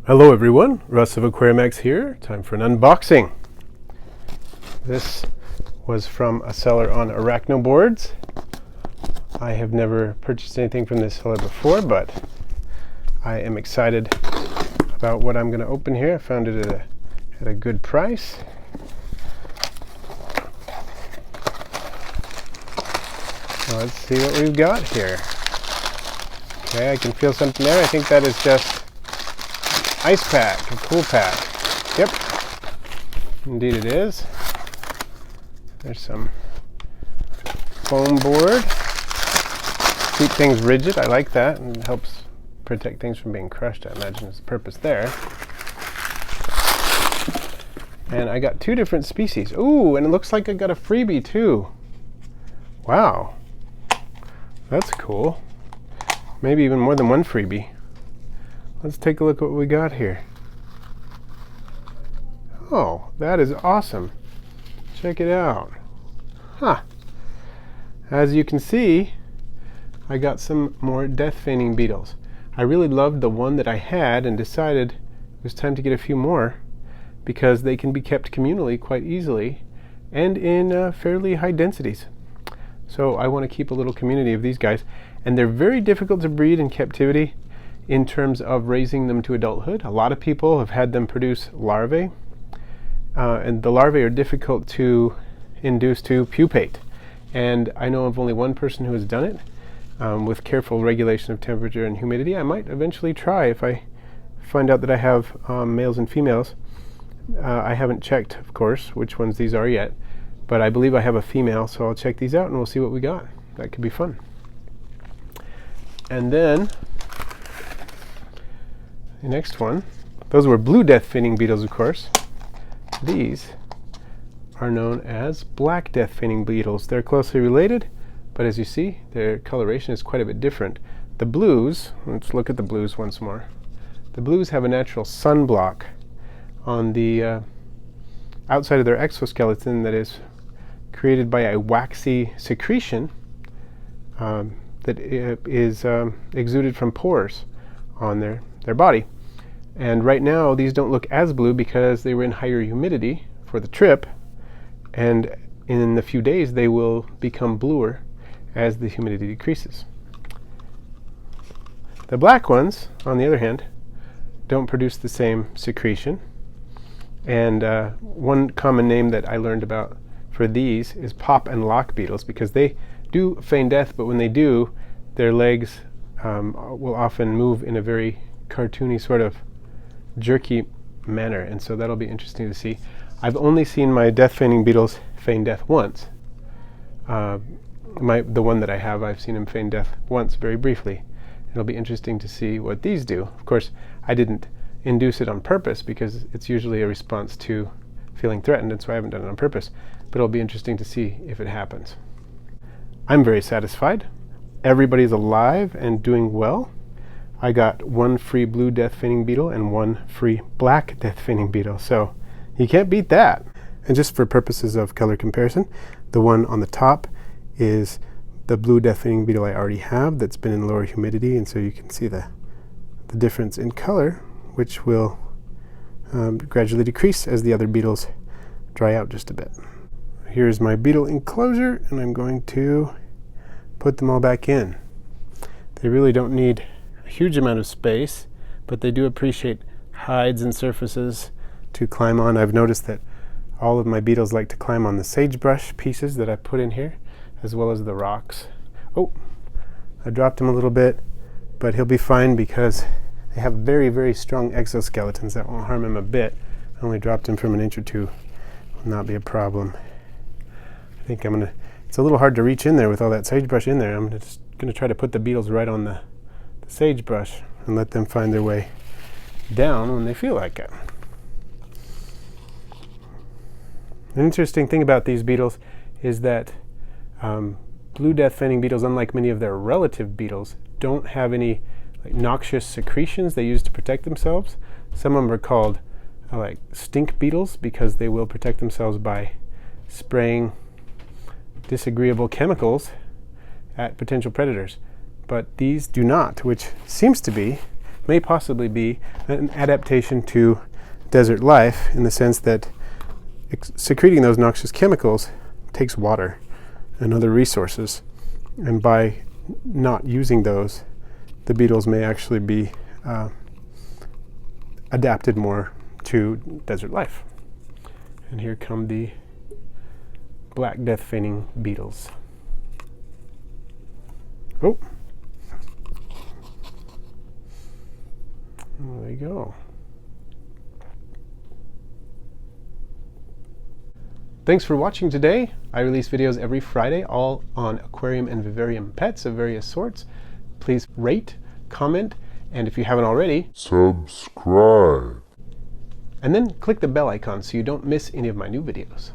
Hello everyone, Russ of Aquarimax here. Time for an unboxing. This was from a seller on Arachno Boards. I have never purchased anything from this seller before, but I am excited about what I'm going to open here. I found it at a good price. So let's see what we've got here. Okay, I can feel something there. I think that is just ice pack, a cool pack. Yep, indeed it is. There's some foam board. Keep things rigid, I like that, and it helps protect things from being crushed. I imagine is the purpose there. And I got two different species. Ooh, and it looks like I got a freebie too. Wow, that's cool. Maybe even more than one freebie. Let's take a look at what we got here. Oh, that is awesome. Check it out. Huh. As you can see, I got some more death feigning beetles. I really loved the one that I had and decided it was time to get a few more because they can be kept communally quite easily and in fairly high densities. So I want to keep a little community of these guys, and they're very difficult to breed in captivity in terms of raising them to adulthood. A lot of people have had them produce larvae, and the larvae are difficult to induce to pupate. And I know of only one person who has done it. With careful regulation of temperature and humidity, I might eventually try if I find out that I have males and females. I haven't checked, of course, which ones these are yet, but I believe I have a female, so I'll check these out and we'll see what we got. That could be fun. And then the next one, those were blue death feigning beetles, of course. These are known as black death feigning beetles. They're closely related, but as you see, their coloration is quite a bit different. The blues, let's look at the blues once more. The blues have a natural sunblock on the outside of their exoskeleton that is created by a waxy secretion that is exuded from pores on their body. And right now these don't look as blue because they were in higher humidity for the trip, and in a few days they will become bluer as the humidity decreases. The black ones, on the other hand, don't produce the same secretion, and one common name that I learned about for these is pop and lock beetles, because they do feign death, but when they do, their legs will often move in a very cartoony sort of jerky manner, and so that'll be interesting to see. I've only seen my death feigning beetles feign death once. The one that I have, I've seen him feign death once very briefly. It'll be interesting to see what these do. Of course, I didn't induce it on purpose because it's usually a response to feeling threatened, and so I haven't done it on purpose, but it'll be interesting to see if it happens. I'm very satisfied. Everybody's alive and doing well. I got one free blue death feigning beetle and one free black death feigning beetle, so you can't beat that. And just for purposes of color comparison, the one on the top is the blue death feigning beetle I already have that's been in lower humidity, and so you can see the difference in color, which will gradually decrease as the other beetles dry out just a bit. Here's my Beetle Enclosure, and I'm going to put them all back in. They really don't need a huge amount of space, but they do appreciate hides and surfaces to climb on. I've noticed that all of my beetles like to climb on the sagebrush pieces that I put in here, as well as the rocks. Oh, I dropped him a little bit, but he'll be fine because they have very, very strong exoskeletons that won't harm him a bit. I only dropped him from an inch or two. Will not be a problem. I think I'm gonna, it's a little hard to reach in there with all that sagebrush in there. I'm just gonna try to put the beetles right on the sagebrush and let them find their way down when they feel like it. An interesting thing about these beetles is that blue death feigning beetles, unlike many of their relative beetles, don't have any noxious secretions they use to protect themselves. Some of them are called like stink beetles because they will protect themselves by spraying disagreeable chemicals at potential predators. But these do not, which seems to be may possibly be an adaptation to desert life, in the sense that secreting those noxious chemicals takes water and other resources, and by not using those, the beetles may actually be adapted more to desert life. And here come the black death feigning beetles. Oh, there they go. Thanks for watching today. I release videos every Friday, all on aquarium and vivarium pets of various sorts. Please rate, comment, and if you haven't already, subscribe. And then click the bell icon so you don't miss any of my new videos.